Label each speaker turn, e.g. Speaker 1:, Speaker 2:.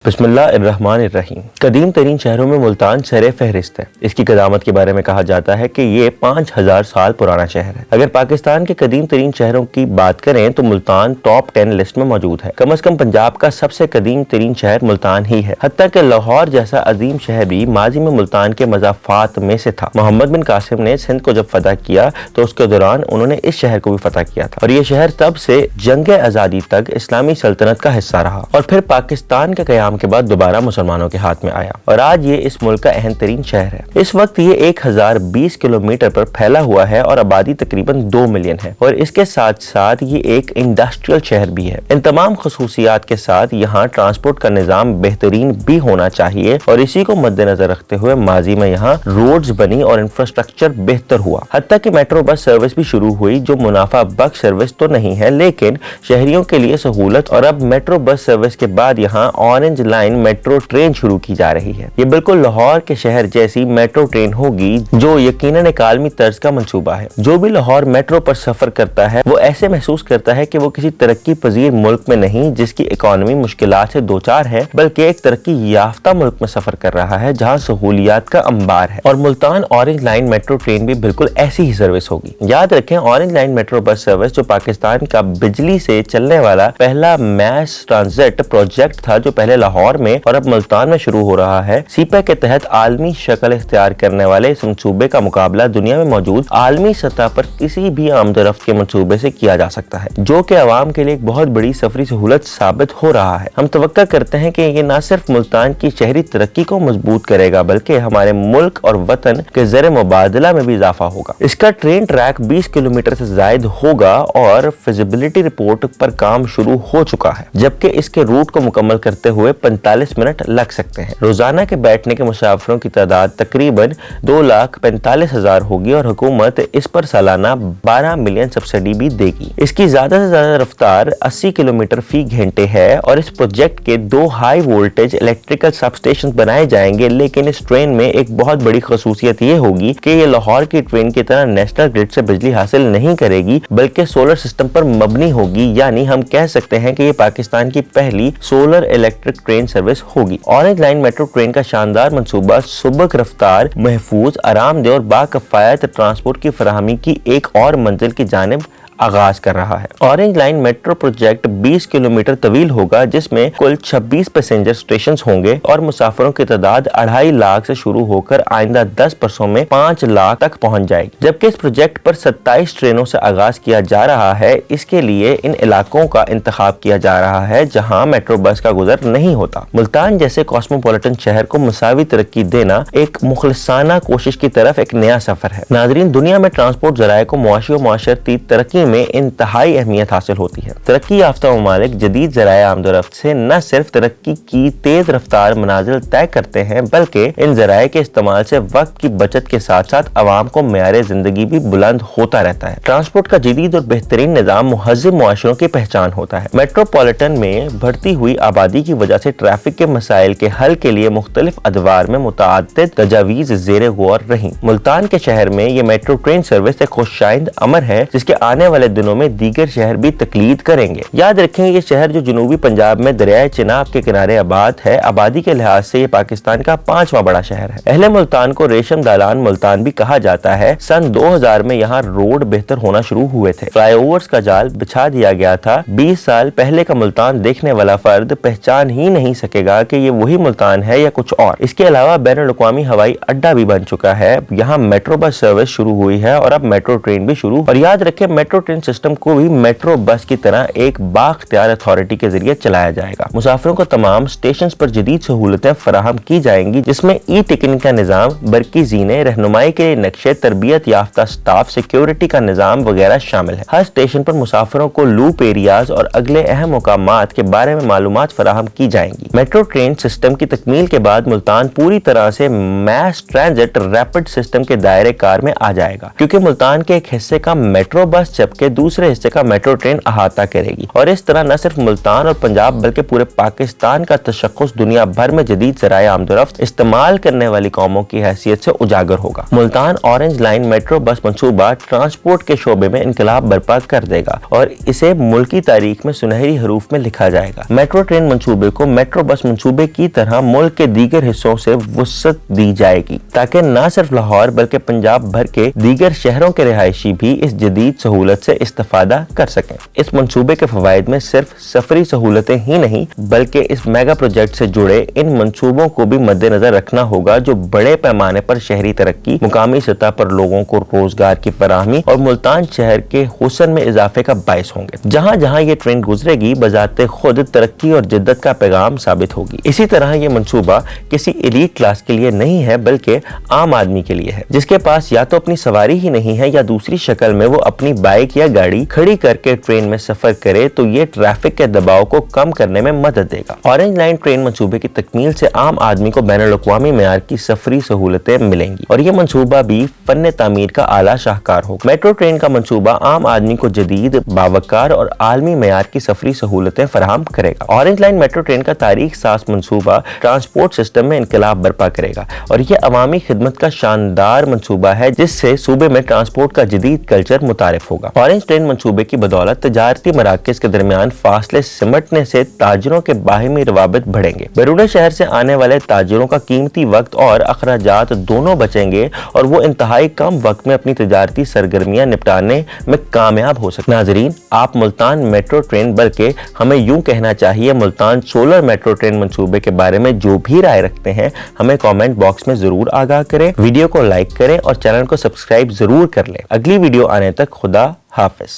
Speaker 1: बिस्मिल्लाहिर्रहमानिर्रहीम। कदीम तरीन शहरों में मुल्तान सरे फहरिस्त है। इसकी कदामत के बारे में कहा जाता है कि ये 5000 साल पुराना शहर है। अगर पाकिस्तान के कदीम तरीन शहरों की बात करें तो मुल्तान टॉप 10 लिस्ट में मौजूद है। कम अज कम पंजाब का सबसे कदीम तरीन शहर मुल्तान ही है। हत्ता कि लाहौर जैसा अजीम शहर भी माजी में मुल्तान के मज़ाफ़ात में से था। मोहम्मद बिन कासिम ने सिंध को जब फतह किया तो उसके दौरान उन्होंने इस शहर को भी फतह किया था और ये शहर तब से जंग आज़ादी तक इस्लामी सल्तनत का हिस्सा रहा और फिर पाकिस्तान के क़याम के बाद दोबारा मुसलमानों के हाथ में आया और आज ये इस मुल्क का अहम तरीन शहर है। इस वक्त ये 1020 किलोमीटर पर फैला हुआ है और आबादी तकरीबन 2 मिलियन है और इसके साथ साथ ये एक इंडस्ट्रियल शहर भी है। इन तमाम खसूसियात के साथ यहाँ ट्रांसपोर्ट का निज़ाम बेहतरीन भी होना चाहिए और इसी को मद्देनजर रखते हुए माजी में यहाँ रोड्स बनी और इंफ्रास्ट्रक्चर बेहतर हुआ। हत्ता कि मेट्रो बस सर्विस भी शुरू हुई जो मुनाफा बख्श सर्विस तो नहीं है लेकिन शहरियों के लिए सहूलत। और अब मेट्रो बस सर्विस के बाद यहाँ ऑरेंज लाइन मेट्रो ट्रेन शुरू की जा रही है। ये बिल्कुल लाहौर के शहर जैसी मेट्रो ट्रेन होगी जो यकीनन एक आलमी तर्ज का मंसूबा है। जो भी लाहौर मेट्रो पर सफर करता है वो ऐसे महसूस करता है कि वो किसी तरक्की पजीर मुल्क में नहीं जिसकी इकोनॉमी मुश्किलात से दो चार है बल्कि एक तरक्की याफ्ता मुल्क में सफर कर रहा है जहाँ सहूलियात का अंबार है। और Multan orange line metro train भी बिल्कुल ऐसी ही सर्विस होगी। याद रखें orange line metro bus service जो पाकिस्तान का बिजली से चलने वाला पहला मैस ट्रांजिट प्रोजेक्ट था जो पहले लाहौर में और अब मुल्तान में शुरू हो रहा है। सीपैक के तहत आलमी शक्ल इख्तियार करने वाले इस मंसूबे का मुकाबला दुनिया में मौजूद आलमी सतह पर किसी भी आमदरफ्त के मंसूबे से किया जा सकता है जो कि अवाम के लिए एक बहुत बड़ी सफरी सहूलत साबित हो रहा है। हम तवक्का करते हैं कि ये न सिर्फ मुल्तान की शहरी तरक्की को मजबूत करेगा बल्कि हमारे मुल्क और वतन के ज़र मुबादला में भी इजाफा होगा। इसका ट्रेन ट्रैक 20 किलोमीटर से जायद होगा और फिजिबिलिटी रिपोर्ट पर काम शुरू हो चुका है जबकि इसके रूट को मुकम्मल करते हुए 45 मिनट लग सकते हैं। रोजाना के बैठने के मुसाफिरों की तादाद तकरीबन 2,45,000 होगी और हुकूमत इस पर सालाना 12 मिलियन सब्सिडी भी देगी। इसकी ज्यादा से ज्यादा रफ्तार 80 किलोमीटर फी घंटे है और इस प्रोजेक्ट के 2 high voltage electrical sub station बनाए जाएंगे। लेकिन इस ट्रेन में एक बहुत बड़ी खसूसियत ये होगी कि ये लाहौर की ट्रेन की तरह नेशनल ग्रिड से बिजली हासिल नहीं करेगी बल्कि सोलर सिस्टम पर मबनी होगी। यानी हम कह सकते हैं कि ये पाकिस्तान की पहली सोलर इलेक्ट्रिक ट्रेन सर्विस होगी। ऑरेंज लाइन मेट्रो ट्रेन का शानदार मंसूबा सुबक रफ्तार, महफूज, आरामदेह और बाकफायत ट्रांसपोर्ट की फराहमी की एक और मंजिल की जानिब आगाज कर रहा है। Orange line metro project 20 kilometre तवील होगा जिसमें कुल 26 पैसेंजर स्टेशन होंगे और मुसाफिरों की तादाद 2.5 लाख से शुरू होकर आइंदा 10 बरसों में 5 लाख तक पहुंच जाएगी। जबकि इस प्रोजेक्ट पर 27 ट्रेनों से आगाज किया जा रहा है। इसके लिए इन इलाकों का इंतखाब किया जा रहा है जहां मेट्रो बस का गुजर नहीं होता। मुल्तान जैसे कॉस्मोपॉलिटन शहर को मसावी तरक्की देना एक मुखलिसाना कोशिश की तरफ एक नया सफर है। नाजरीन, दुनिया में ट्रांसपोर्ट जराये को मुआशी और मुआशरती तरक्की में इंतहाई अहमियत हासिल होती है। तरक्की याफ्ता ममालिक जदीद ज़राए आमदरफ्त से न सिर्फ तरक्की की तेज रफ्तार मनाजिल तय करते हैं बल्कि इन ज़राए के इस्तेमाल से वक्त की बचत के साथ साथ अवाम को मेयारे जिंदगी भी बुलंद होता रहता है। ट्रांसपोर्ट का जदीद और बेहतरीन निज़ाम मुहज़्ज़ब मुआशरों की पहचान होता है। मेट्रोपॉलिटन में बढ़ती हुई आबादी की वजह से ट्रैफिक के मसाइल के हल के लिए मुख्तलिफ अदवार में मुतअद्दिद तजावीज़ ज़ेरे गौर रही। मुल्तान के शहर में ये मेट्रो ट्रेन सर्विस एक खुशशाइंद अमर है जिसके आने वाले दिनों में दीगर शहर भी तकलीद करेंगे। याद रखें ये शहर जो जनूबी पंजाब में दरियाए चिनाब के किनारे आबाद है, आबादी के लिहाज से ये पाकिस्तान का 5वां बड़ा शहर है। अहले मुल्तान को रेशम दालान मुल्तान भी कहा जाता है। सन 2000 में यहाँ रोड बेहतर होना शुरू हुए थे, फ्लाईओवर्स का जाल बिछा दिया गया था। 20 साल पहले का मुल्तान देखने वाला फर्द पहचान ही नहीं सकेगा कि ये वही मुल्तान है या कुछ और। इसके अलावा बैनुल-अक़वामी हवाई अड्डा भी बन चुका है। यहाँ मेट्रो बस सर्विस शुरू हुई है और अब मेट्रो ट्रेन भी शुरू। और याद रखें मेट्रो ट्रेन सिस्टम को भी मेट्रो बस की तरह एक बाख्तियार अथॉरिटी के जरिए चलाया जाएगा। मुसाफिरों को तमाम स्टेशन पर जदीद सहूलतें फराहम की जाएंगी जिसमें ई टिकटिंग का निज़ाम, बरकी ज़ीने, रहनुमाई के नक्शे, तरबियत याफ्ता स्टाफ, सिक्योरिटी का निज़ाम वगैरह शामिल है। हर स्टेशन पर मुसाफिरों को लूप एरियाज और अगले अहम मुकामात के बारे में मालूमात फराहम की जाएंगी। मेट्रो ट्रेन सिस्टम की तकमील के बाद मुल्तान पूरी तरह से मैस ट्रांजिट रैपिड सिस्टम के दायरे कार में आ जाएगा क्योंकि मुल्तान के एक हिस्से का मेट्रो बस जबकि दूसरे हिस्से का मेट्रो ट्रेन अहाता करेगी और इस तरह न सिर्फ मुल्तान और पंजाब बल्कि पूरे पाकिस्तान का तशख्खुस दुनिया भर में जदीद ज़राए आमदोरफ्त इस्तेमाल करने वाली कौमों की हैसियत से उजागर होगा। Multan orange line metro bus मंसूबा ट्रांसपोर्ट के शोबे में इनकलाब बर्पा कर देगा और इसे मुल्की तारीख में सुनहरी हरूफ में लिखा जाएगा। मेट्रो ट्रेन मंसूबे को मेट्रो बस मंसूबे की तरह मुल्क के दीगर हिस्सों से वुसअत दी जाएगी ताकि न सिर्फ लाहौर बल्कि पंजाब भर के दीगर शहरों के रिहायशी भी इस जदीद सहूलत से इस्तेफादा कर सकें। इस मंसूबे के फवायद में सिर्फ सफरी सहूलतें ही नहीं बल्कि इस मेगा प्रोजेक्ट से जुड़े इन मंसूबों को भी मद्देनजर रखना होगा जो बड़े पैमाने पर शहरी तरक्की, मुकामी सतह पर लोगों को रोजगार की फराहमी और मुल्तान शहर के हुस्न में इजाफे का बायस होंगे। जहाँ जहाँ ये ट्रेन गुजरेगी बजाते खुद तरक्की और जिद्दत का पैगाम साबित होगी। इसी तरह ये मंसूबा किसी एलीट क्लास के लिए नहीं है बल्कि आम आदमी के लिए है, जिसके पास या तो अपनी सवारी ही नहीं है या दूसरी शक्ल में वो अपनी बाइक या गाड़ी खड़ी करके ट्रेन में सफर करे तो ये ट्रैफिक के दबाव को कम करने में मदद देगा। ऑरेंज लाइन ट्रेन मंसूबे की तकमील से आम आदमी को बैनुल-अक़वामी मेयार की सफरी सहूलतें मिलेंगी और ये मंसूबा भी फन तामीर का आला शाहकार होगा। मेट्रो ट्रेन का मंसूबा आम आदमी को जदीद, बावकार और आलमी मेयार की सफरी सहूलतें फराहम करेगा। ऑरेंज लाइन मेट्रो ट्रेन का तारीख साज मंसूबा ट्रांसपोर्ट सिस्टम में इनकलाब बर्पा करेगा और यह अवामी खिदमत का शानदार मंसूबा है जिससे सूबे में ट्रांसपोर्ट का जदीद कल्चर मुतारिफ होगा। ऑरेंज ट्रेन मंसूबे की बदौलत तजारती मराकज़ के दरमियान फासले सिमटने से ताजरों के बाहिमी रवाबित बढ़ेंगे। बैरून शहर से आने वाले ताजरों का कीमती वक्त और अखराजात दोनों बचेंगे और वो इंतहाई कम वक्त में अपनी तजारती सरगर्मियां निपटाने में कामयाब हो सकते। नाजरीन, आप मुल्तान मेट्रो ट्रेन बल्कि हमें यूं कहना चाहिए मुल्तान सोलर मेट्रो ट्रेन मंसूबे के बारे में जो भी राय रखते हैं हमें कमेंट बॉक्स में जरूर आगाह करें, वीडियो को लाइक करें और चैनल को सब्सक्राइब जरूर कर लें। अगली वीडियो आने तक खुदा हाफिज।